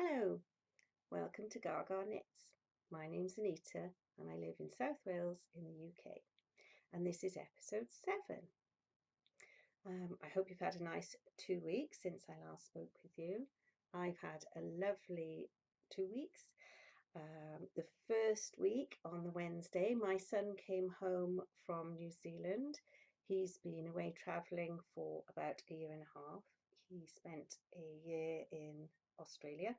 Hello, welcome to CraftHouseMagic. My name's Anita and I live in South Wales in the UK, and this is episode 7. I hope you've had a nice 2 weeks since I last spoke with you. I've had a lovely 2 weeks. The first week on the Wednesday, my son came home from New Zealand. He's been away travelling for about a year and a half. He spent a year in Australia.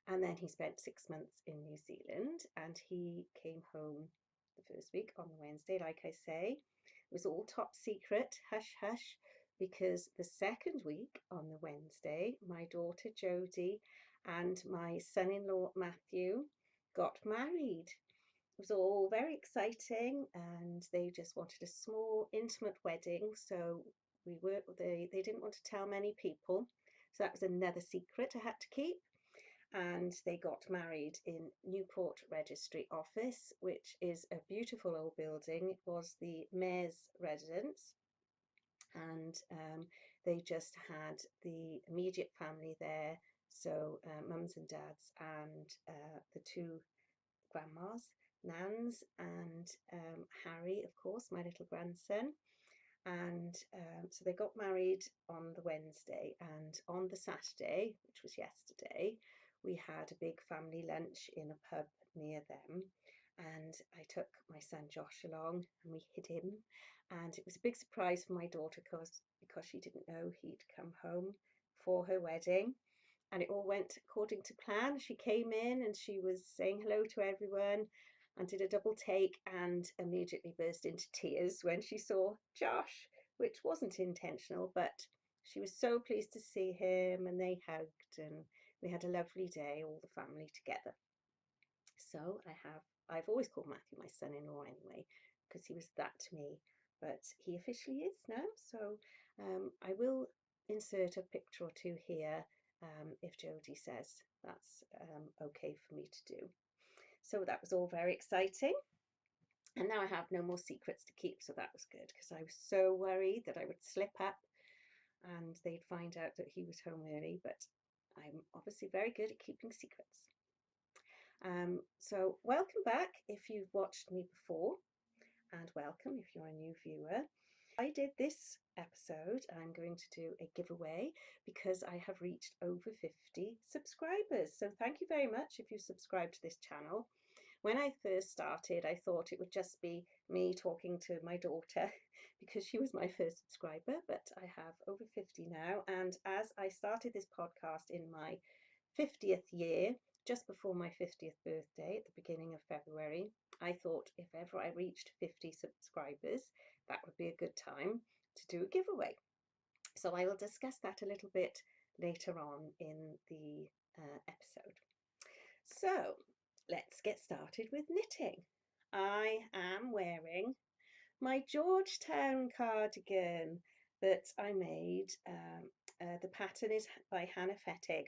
And then he spent 6 months in New Zealand, and he came home the first week on the Wednesday, like I say. It was all top secret, hush hush, because the second week on the Wednesday, my daughter Jodie and my son-in-law Matthew got married. It was all very exciting, and they just wanted a small, intimate wedding, so they didn't want to tell many people. So that was another secret I had to keep. And they got married in Newport Registry Office, which is a beautiful old building. It was the mayor's residence, and they just had the immediate family there, so mums and dads and the two grandmas, Nans and Harry, of course, my little grandson. And so they got married on the Wednesday, and on the Saturday, which was yesterday, we had a big family lunch in a pub near them, and I took my son Josh along and we hid him, and it was a big surprise for my daughter because she didn't know he'd come home for her wedding, and it all went according to plan. She came in and she was saying hello to everyone and did a double take and immediately burst into tears when she saw Josh, which wasn't intentional, but she was so pleased to see him, and they hugged and we had a lovely day, all the family together. So I've always called Matthew my son-in-law anyway, because he was that to me, but he officially is now. So I will insert a picture or two here if Jodie says that's okay for me to do. So that was all very exciting. And now I have no more secrets to keep, so that was good, because I was so worried that I would slip up and they'd find out that he was home early, but I'm obviously very good at keeping secrets. So welcome back if you've watched me before, and welcome if you're a new viewer. I did this episode, I'm going to do a giveaway because I have reached over 50 subscribers. So thank you very much if you subscribe to this channel. When I first started, I thought it would just be me talking to my daughter because she was my first subscriber, but I have over 50 now. And as I started this podcast in my 50th year, just before my 50th birthday at the beginning of February, I thought if ever I reached 50 subscribers, that would be a good time to do a giveaway. So I will discuss that a little bit later on in the episode. So let's get started with knitting. I am wearing my Georgetown cardigan that I made. The pattern is by Fettig,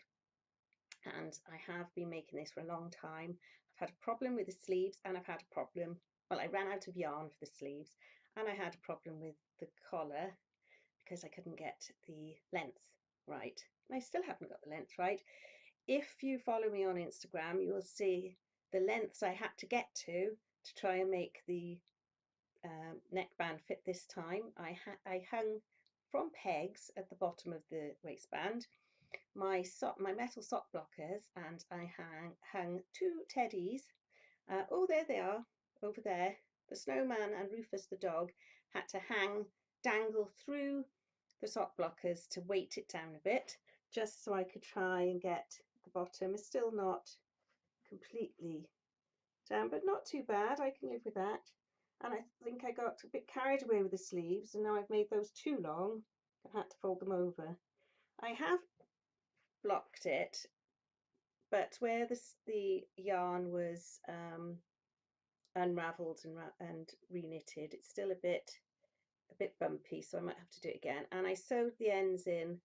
and I have been making this for a long time. I've had a problem with the sleeves, and I've had a problem, well, I ran out of yarn for the sleeves, and I had a problem with the collar because I couldn't get the length right. And I still haven't got the length right. If you follow me on Instagram, you will see the lengths I had to get to try and make the neckband fit this time. I hung from pegs at the bottom of the waistband my metal sock blockers, and I hung 2 teddies. Oh, there they are over there. The snowman and Rufus the dog had to dangle through the sock blockers to weight it down a bit, just so I could try and get the bottom. It's still not completely down, but not too bad. I can live with that. And I think I got a bit carried away with the sleeves, and now I've made those too long. I had to fold them over. I have blocked it, but where the yarn was unraveled and reknitted, it's still a bit bumpy, so I might have to do it again. And I sewed the ends in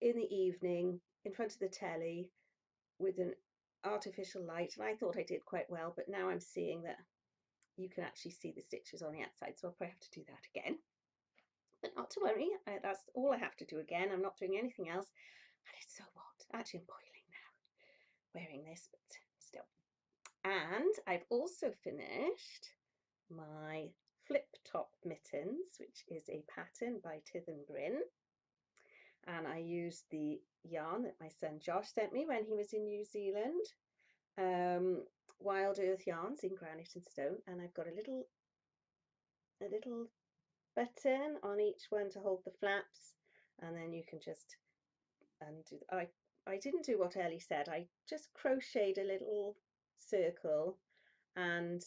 the evening in front of the telly with an artificial light, and I thought I did quite well, but now I'm seeing that you can actually see the stitches on the outside, so I'll probably have to do that again. But not to worry, that's all I have to do again. I'm not doing anything else. And it's so hot. Actually, I'm boiling now. wearing this, but still. And I've also finished my flip top mittens, which is a pattern by Tyddyn Bryn. And I used the yarn that my son Josh sent me when he was in New Zealand, Wild Earth yarns in Granite and Stone, and I've got a little button on each one to hold the flaps, and then you can just undo. I didn't do what Ellie said. I just crocheted a little circle and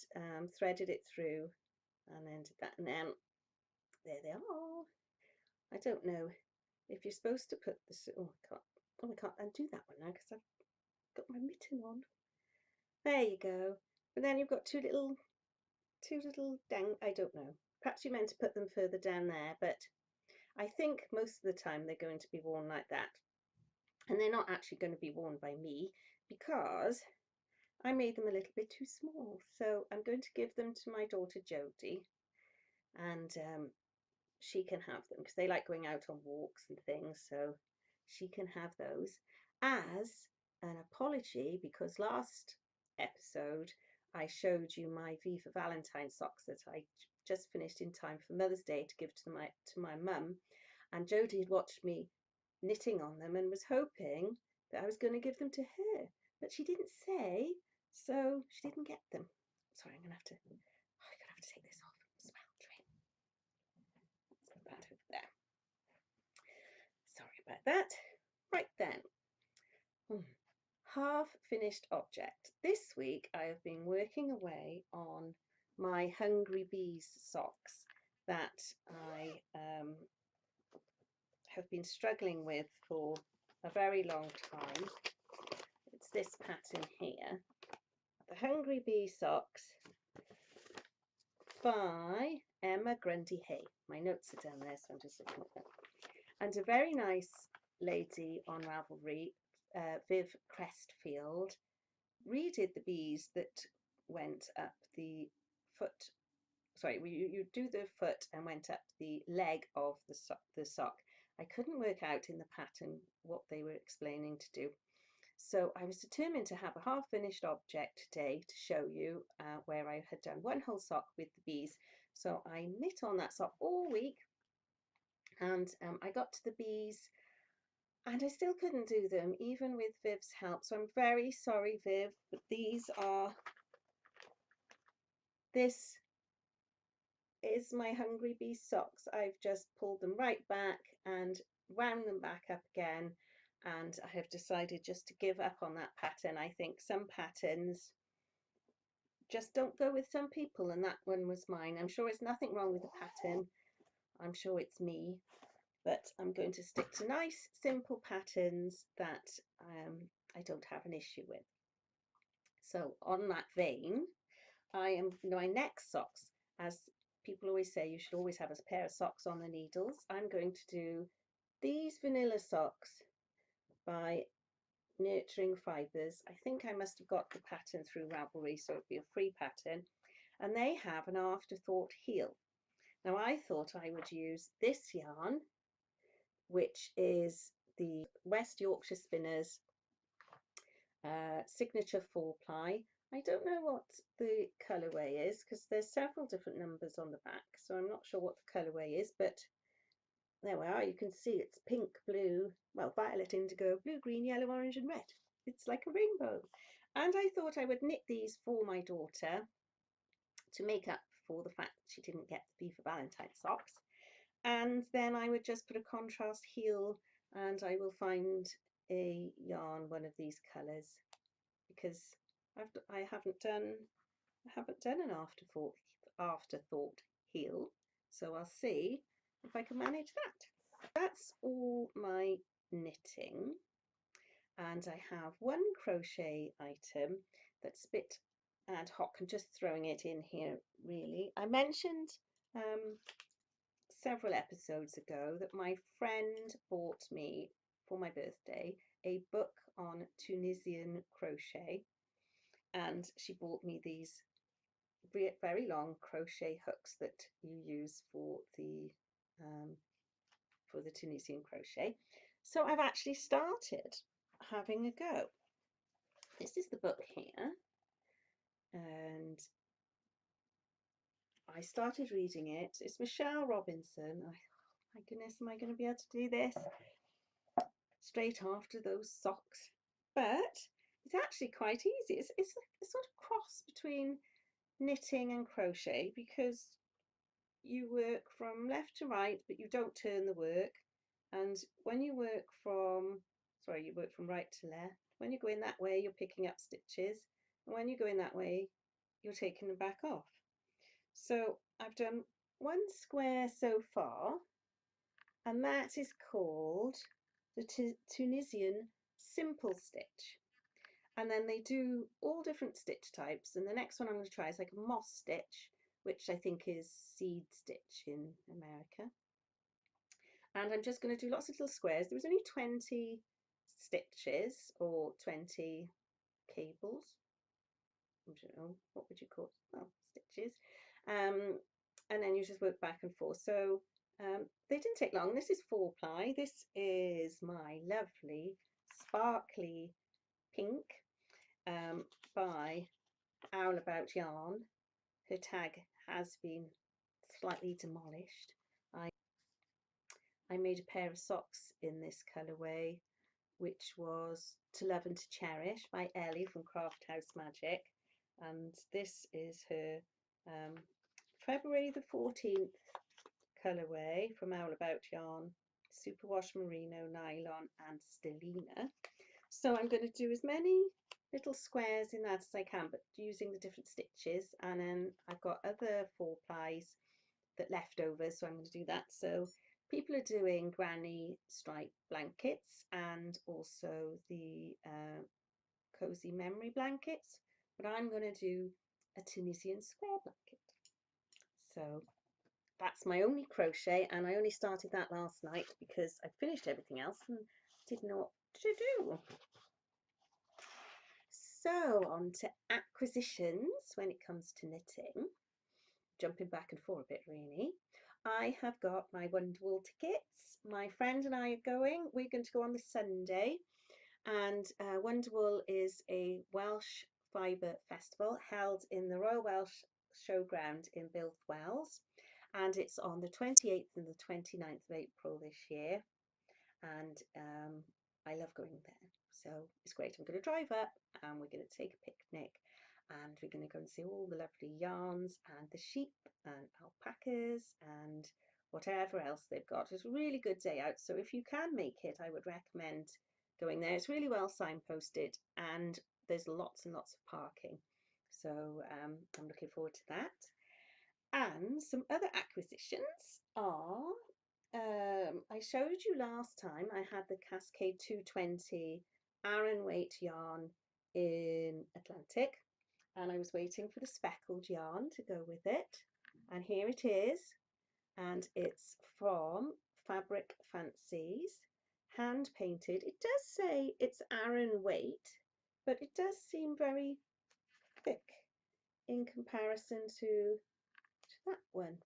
threaded it through, and then did that, and then there they are. I don't know if you're supposed to put this. Oh, I can't undo that one now because I've got my mitten on. There you go. But then you've got two little down. I don't know. Perhaps you meant to put them further down there, but I think most of the time they're going to be worn like that. And they're not actually going to be worn by me because I made them a little bit too small. So I'm going to give them to my daughter Jodie, and she can have them because they like going out on walks and things, so she can have those as an apology, because last episode I showed you my V for Valentine socks that I just finished in time for Mother's Day to give to my mum, and Jodie had watched me knitting on them and was hoping that I was going to give them to her, but she didn't say, so she didn't get them. Sorry, I'm gonna have to take this off as well. Let's put that over there. Sorry about that. Right then, half finished object. This week I have been working away on my Hungry Bees socks that I have been struggling with for a very long time. It's this pattern here, the Hungry Bee socks by Grundy Haigh. My notes are down there, so I'm just looking at them. And a very nice lady on Ravelry, Viv Crestfield, redid the bees that went up the foot. Sorry, you do the foot and went up the leg of the sock. I couldn't work out in the pattern what they were explaining to do. So I was determined to have a half finished object today to show you where I had done one whole sock with the bees. So I knit on that sock all week, and I got to the bees and I still couldn't do them even with Viv's help. So I'm very sorry, Viv, but this is my Hungry Bee socks. I've just pulled them right back and wound them back up again, and I have decided just to give up on that pattern. I think some patterns just don't go with some people, and that one was mine. I'm sure there's nothing wrong with the pattern. I'm sure it's me, but I'm going to stick to nice, simple patterns that I don't have an issue with. So on that vein, my next socks, as people always say, you should always have a pair of socks on the needles. I'm going to do these vanilla socks by Nurturing Fibres. I think I must have got the pattern through Ravelry, so it'd be a free pattern. And they have an afterthought heel. Now I thought I would use this yarn, which is the West Yorkshire Spinners Signature 4-ply. I don't know what the colourway is because there's several different numbers on the back, so I'm not sure what the colourway is, but there we are. You can see it's pink, blue, well, violet, indigo, blue, green, yellow, orange and red. It's like a rainbow. And I thought I would knit these for my daughter to make up for the fact that she didn't get the Be for Valentine socks. And then I would just put a contrast heel, and I will find a yarn, one of these colours, because I haven't done an afterthought heel, so I'll see if I can manage that. That's all my knitting, and I have one crochet item that's a bit ad hoc. I'm just throwing it in here really. I mentioned several episodes ago that my friend bought me for my birthday a book on Tunisian crochet, and she bought me these very long crochet hooks that you use for the Tunisian crochet. So I've actually started having a go. This is the book here, and I started reading it. It's Michelle Robinson. Oh my goodness, am I going to be able to do this straight after those socks? But it's actually quite easy. It's a sort of cross between knitting and crochet, because you work from left to right, but you don't turn the work. And when you work from, sorry, you work from right to left. When you're going that way, you're picking up stitches. And when you're going that way, you're taking them back off. So I've done one square so far, and that is called the Tunisian simple stitch. And then they do all different stitch types, and the next one I'm going to try is like a moss stitch, which I think is seed stitch in America. And I'm just going to do lots of little squares. There was only 20 stitches or 20 cables. I don't know, what would you call it? Well, stitches. And then you just work back and forth. So they didn't take long. This is 4-ply. This is my lovely sparkly pink by Owl About Yarn. Her tag has been slightly demolished. I made a pair of socks in this colourway, which was To Love and to Cherish by Ellie from CraftHouseMagic, and this is her February the 14th colourway from Owl About Yarn, Superwash Merino, nylon and stellina. So I'm going to do as many little squares in that as I can, but using the different stitches, and then I've got other 4-plies that left over, so I'm going to do that. So people are doing granny stripe blankets and also the cozy memory blankets, but I'm going to do a Tunisian square blanket. So that's my only crochet, and I only started that last night because I finished everything else and didn't know what to do. So on to acquisitions when it comes to knitting, jumping back and forth a bit really. I have got my Wonderwool tickets. My friend and I are going. We're going to go on this Sunday, and Wonderwool is a Welsh fibre festival held in the Royal Welsh Showground in Builth Wells, and it's on the 28th and the 29th of April this year, and I love going there, so it's great. I'm going to drive up and we're going to take a picnic, and we're going to go and see all the lovely yarns and the sheep and alpacas and whatever else they've got. It's a really good day out, so if you can make it, I would recommend going there. It's really well signposted and there's lots and lots of parking, so I'm looking forward to that. And some other acquisitions are, I showed you last time I had the Cascade 220 Aran weight yarn in Atlantic, and I was waiting for the speckled yarn to go with it, and here it is, and it's from Fabric Fancies, hand painted. It does say it's Aran weight, but it does seem very thick in comparison to that one.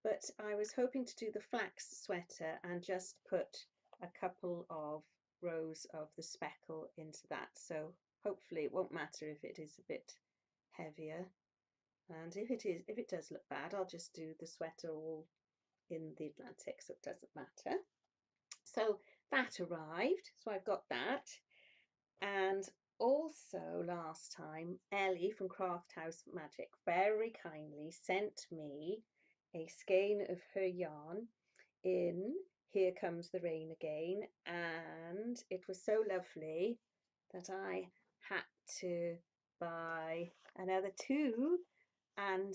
But I was hoping to do the flax sweater and just put a couple of rows of the speckle into that, so hopefully it won't matter if it is a bit heavier, and if it does look bad, I'll just do the sweater all in the Atlantic, so it doesn't matter. So that arrived, so I've got that. And also last time Ellie from CraftHouseMagic very kindly sent me a skein of her yarn in Here Comes the Rain Again, and it was so lovely that I had to buy another 2 and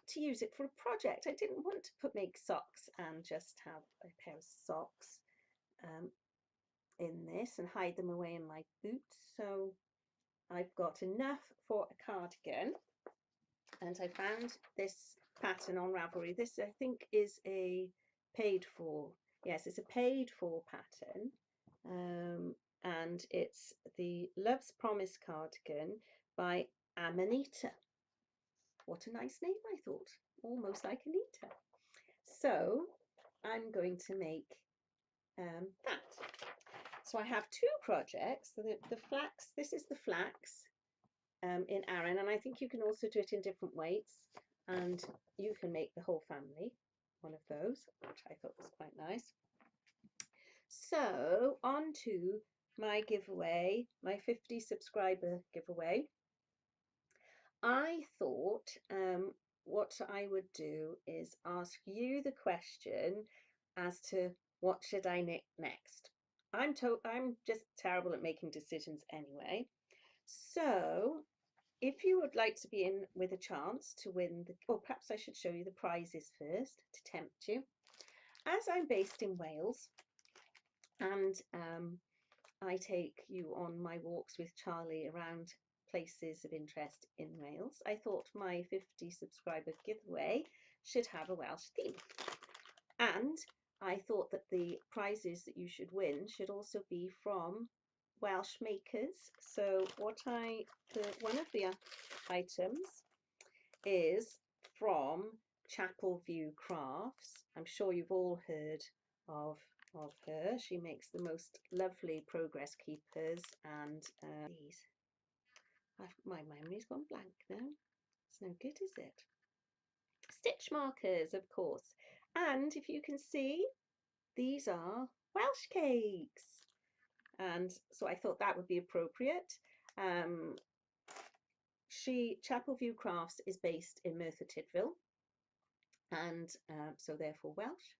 to use it for a project. I didn't want to make socks and just have a pair of socks in this and hide them away in my boots, so I've got enough for a cardigan, and I found this pattern on Ravelry. This I think is a paid for, yes, it's a paid for pattern, and it's the Love's Promise cardigan by Amanita. What a nice name, I thought, almost like Anita. So I'm going to make that. So I have two projects. So the flax, this is the flax in Aran, and I think you can also do it in different weights, and you can make the whole family one of those, which I thought was quite nice. So on to my giveaway, my 50 subscriber giveaway. I thought what I would do is ask you the question as to what should I knit next. I'm just terrible at making decisions anyway. So if you would like to be in with a chance to win or perhaps I should show you the prizes first to tempt you. As I'm based in Wales and I take you on my walks with Charlie around places of interest in Wales, I thought my 50 subscriber giveaway should have a Welsh theme. And I thought that the prizes that you should win should also be from Welsh makers. So one of the items is from Chapel View Crafts. I'm sure you've all heard of her. She makes the most lovely progress keepers and these. My memory's gone blank now. It's no good, is it? Stitch markers, of course. And if you can see, these are Welsh cakes. And so I thought that would be appropriate. Chapel View Crafts is based in Merthyr Tydfil, and so therefore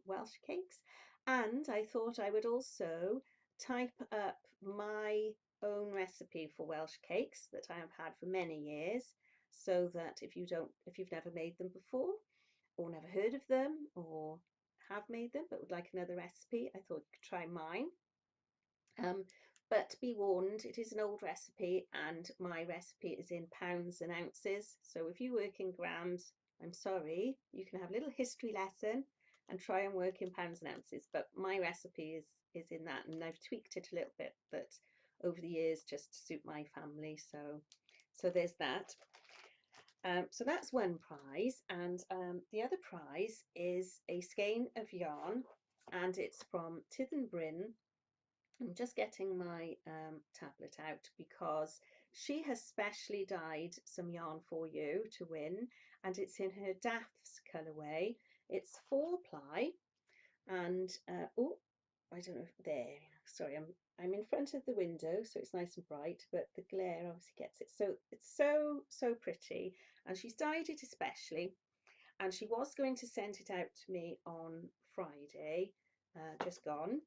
Welsh cakes. And I thought I would also type up my own recipe for Welsh cakes that I have had for many years, so that if you've never made them before or never heard of them or have made them but would like another recipe, I thought you could try mine. But be warned, it is an old recipe and my recipe is in pounds and ounces. So if you work in grams, I'm sorry, you can have a little history lesson and try and work in pounds and ounces. But my recipe is in that, and I've tweaked it a little bit, but over the years just to suit my family. So there's that. So that's one prize, and the other prize is a skein of yarn, and it's from Tyddyn, Bryn. I'm just getting my tablet out because she has specially dyed some yarn for you to win, and it's in her Daff's colourway. It's 4-ply, and oh, I don't know if there. Sorry, I'm in front of the window, so it's nice and bright, but the glare obviously gets it. So it's so pretty, and she's dyed it especially, and she was going to send it out to me on Friday, just gone.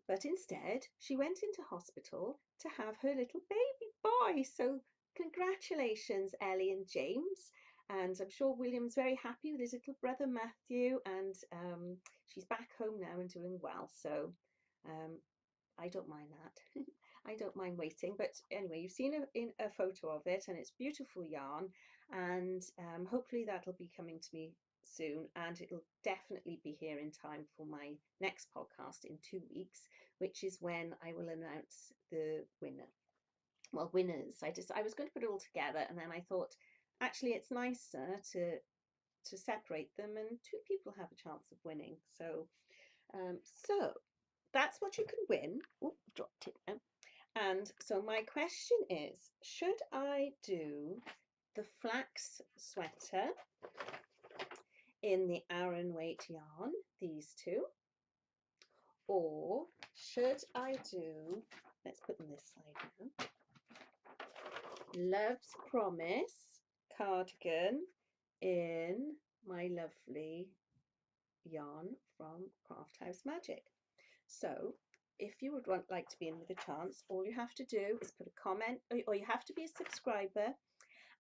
But instead, she went into hospital to have her little baby boy. So congratulations, Ellie and James. And I'm sure William's very happy with his little brother Matthew. And she's back home now and doing well. So I don't mind that. I don't mind waiting. But anyway, you've seen a photo of it, and it's beautiful yarn. And hopefully that'll be coming to me soon, and it'll definitely be here in time for my next podcast in 2 weeks, which is when I will announce the winner. Well, winners. I was going to put it all together, and then I thought actually it's nicer to separate them, and 2 people have a chance of winning. So that's what you can win. Oh, dropped it now. And so my question is, should I do the flax sweater in the Aran weight yarn, these 2, or should I do, let's put them this side now, Love's Promise cardigan in my lovely yarn from CraftHouseMagic. So if you would like to be in with a chance, all you have to do is put a comment, or you have to be a subscriber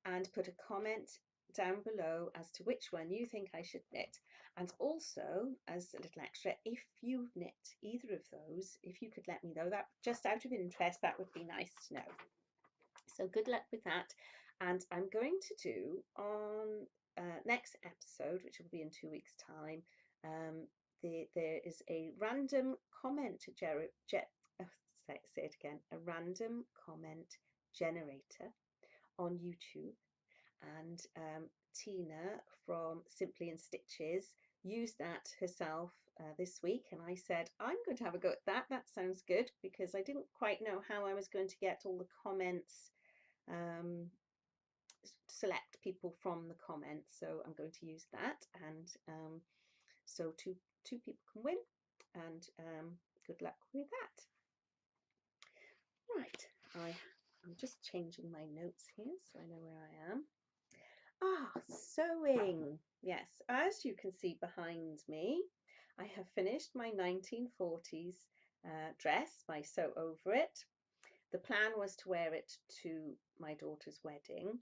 and put a comment down below as to which one you think I should knit. And also, as a little extra, if you knit either of those, if you could let me know, that just out of interest, that would be nice to know. So good luck with that. And I'm going to do on next episode, which will be in 2 weeks time, there is a random comment a random comment generator on YouTube, and Tina from Simply in Stitches used that herself this week, and I said I'm going to have a go at that. That sounds good, because I didn't quite know how I was going to get all the comments, select people from the comments. So I'm going to use that, and so two people can win, and good luck with that. Right, I'm just changing my notes here so I know where I am. Sewing. Yes, as you can see behind me, I have finished my 1940s dress, my sew over it. The plan was to wear it to my daughter's wedding,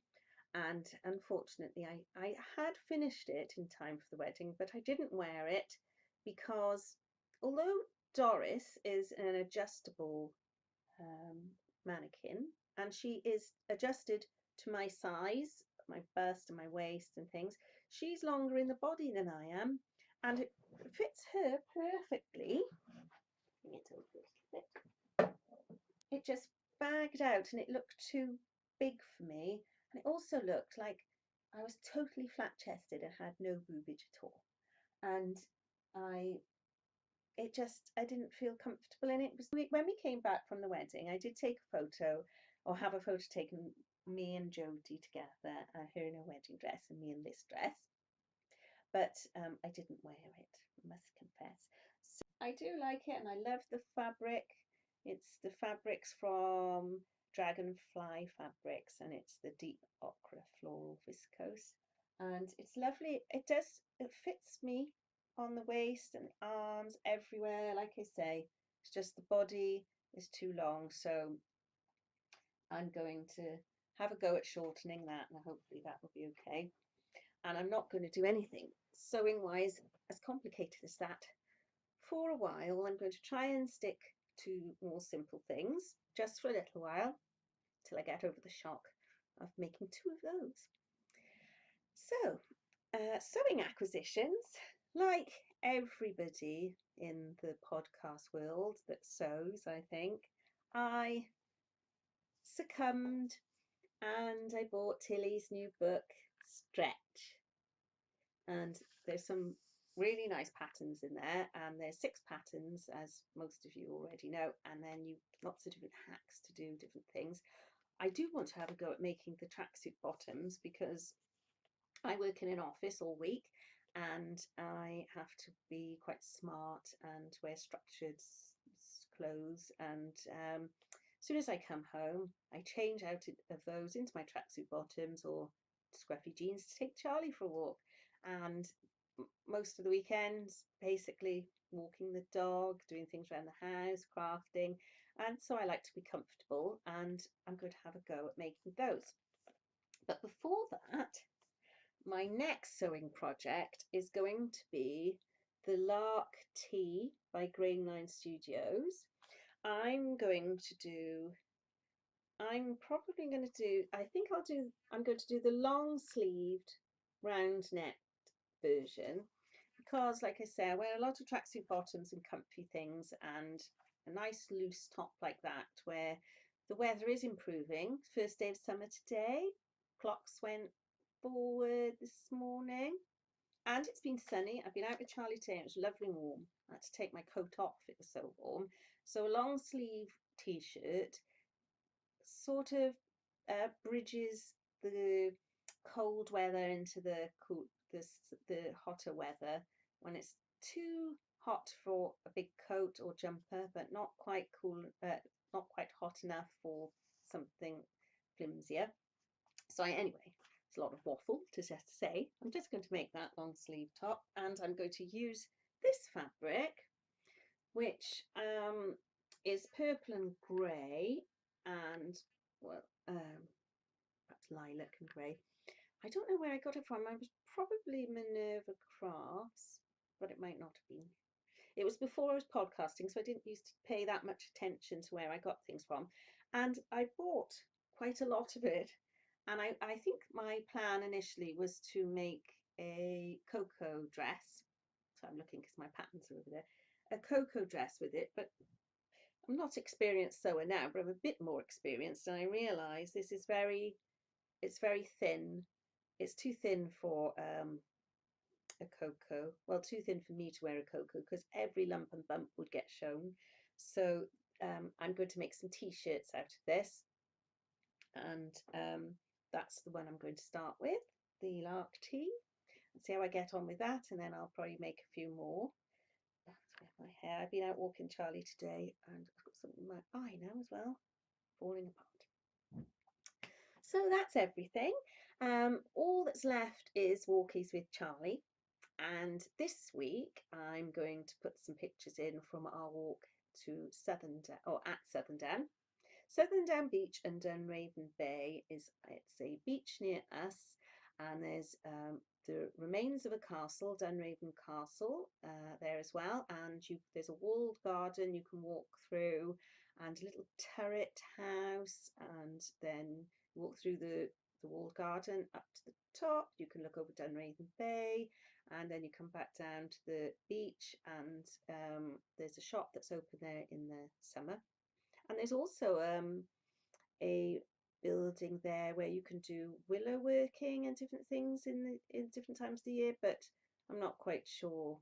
and unfortunately I had finished it in time for the wedding, but I didn't wear it because although Doris is an adjustable mannequin, and she is adjusted to my size, my bust and my waist and things, she's longer in the body than I am, and it fits her perfectly. Bring it over a little bit. It just bagged out and it looked too big for me, and it also looked like I was totally flat chested and had no boobage at all, and I didn't feel comfortable in it. When we came back from the wedding, I did take a photo, or have a photo taken, me and Jodie together, her in her wedding dress and me in this dress, but I didn't wear it, I must confess. So I do like it, and I love the fabric. It's the fabrics from Dragonfly Fabrics, and it's the deep ochre floral viscose, and it's lovely. It fits me on the waist and arms, everywhere. Like I say, it's just the body is too long, so I'm going to have a go at shortening that, and hopefully that will be okay. And I'm not going to do anything sewing wise as complicated as that for a while. I'm going to try and stick to more simple things just for a little while, till I get over the shock of making 2 of those. So sewing acquisitions, like everybody in the podcast world that sews, I think, I succumbed and I bought Tilly's new book, Stretch. And there's some really nice patterns in there, and there's 6 patterns, as most of you already know, and then lots of different hacks to do different things. I do want to have a go at making the tracksuit bottoms, because I work in an office all week and I have to be quite smart and wear structured clothes, and as soon as I come home I change out of those into my tracksuit bottoms or scruffy jeans to take Charlie for a walk, and most of the weekends basically walking the dog, doing things around the house, crafting, and so I like to be comfortable, and I'm going to have a go at making those. But before that, my next sewing project is going to be the Lark Tea by Grain9 Studios. I'm going to do I'm going to do the long sleeved round neck version, because like I say, I wear a lot of tracksuit bottoms and comfy things, and a nice loose top like that, where the weather is improving. First day of summer today, clocks went forward this morning, and it's been sunny. I've been out with Charlie today, it was lovely and warm. I had to take my coat off, it was so warm. So a long sleeve t-shirt sort of bridges the cold weather into the hotter weather, when it's too hot for a big coat or jumper, but not quite cool, not quite hot enough for something flimsier. So anyway, it's a lot of waffle to just say. I'm just going to make that long sleeve top, and I'm going to use this fabric, which is purple and grey, and perhaps lilac and grey. I don't know where I got it from. I was probably Minerva Crafts, but it might not have been. It was before I was podcasting, so I didn't used to pay that much attention to where I got things from. And I bought quite a lot of it. And I think my plan initially was to make a cocoa dress. So I'm looking because my patterns are over there. A cocoa dress with it, but I'm not experienced sewer now, but I'm a bit more experienced, and I realise this is it's very thin. It's too thin for a cocoa. Well, too thin for me to wear a cocoa because every lump and bump would get shown. So I'm going to make some t-shirts out of this, and that's the one I'm going to start with, the lark tee. See how I get on with that, and then I'll probably make a few more. My hair. I've been out walking Charlie today, and I've got something in my eye now as well, falling apart. So that's everything. All that's left is walkies with Charlie, and this week I'm going to put some pictures in from our walk to Southern Down Beach and Dunraven Bay. It's a beach near us, and there's the remains of a castle, Dunraven Castle, there as well, and there's a walled garden you can walk through, and a little turret house, and then you walk through the walled garden up to the top. You can look over Dunraven Bay, and then you come back down to the beach, and there's a shop that's open there in the summer. And there's also a building there where you can do willow working and different things in different times of the year, but I'm not quite sure.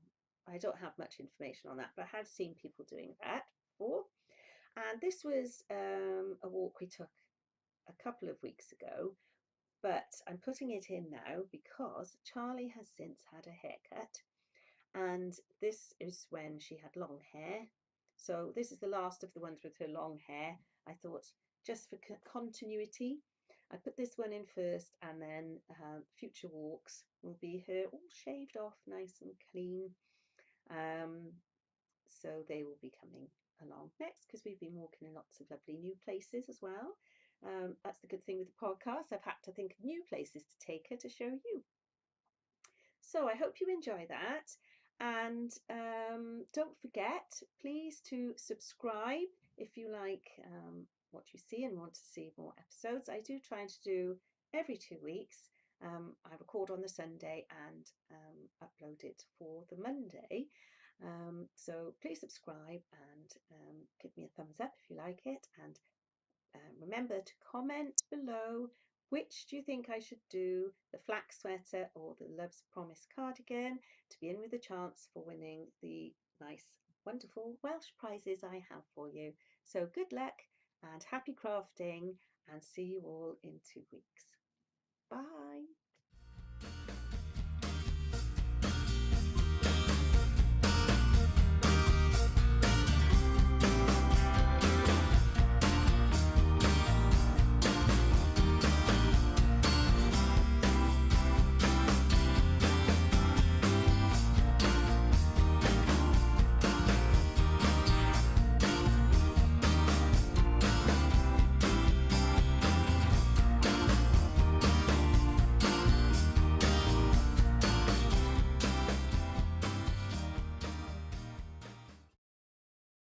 I don't have much information on that, but I have seen people doing that before. And this was a walk we took a couple of weeks ago, but I'm putting it in now because Charlie has since had a haircut, and this is when she had long hair. So this is the last of the ones with her long hair. I thought, just for continuity, I put this one in first, and then future walks will be her all shaved off, nice and clean. So they will be coming along next, because we've been walking in lots of lovely new places as well. That's the good thing with the podcast. I've had to think of new places to take her to show you. So I hope you enjoy that. And don't forget, please, to subscribe if you like what you see and want to see more episodes. I do try to do every 2 weeks. I record on the Sunday and upload it for the Monday. So please subscribe and give me a thumbs up if you like it. And remember to comment below, which do you think I should do, the flax sweater or the Love's Promise cardigan, to be in with a chance for winning the nice, wonderful Welsh prizes I have for you. So good luck and happy crafting, and see you all in 2 weeks. Bye.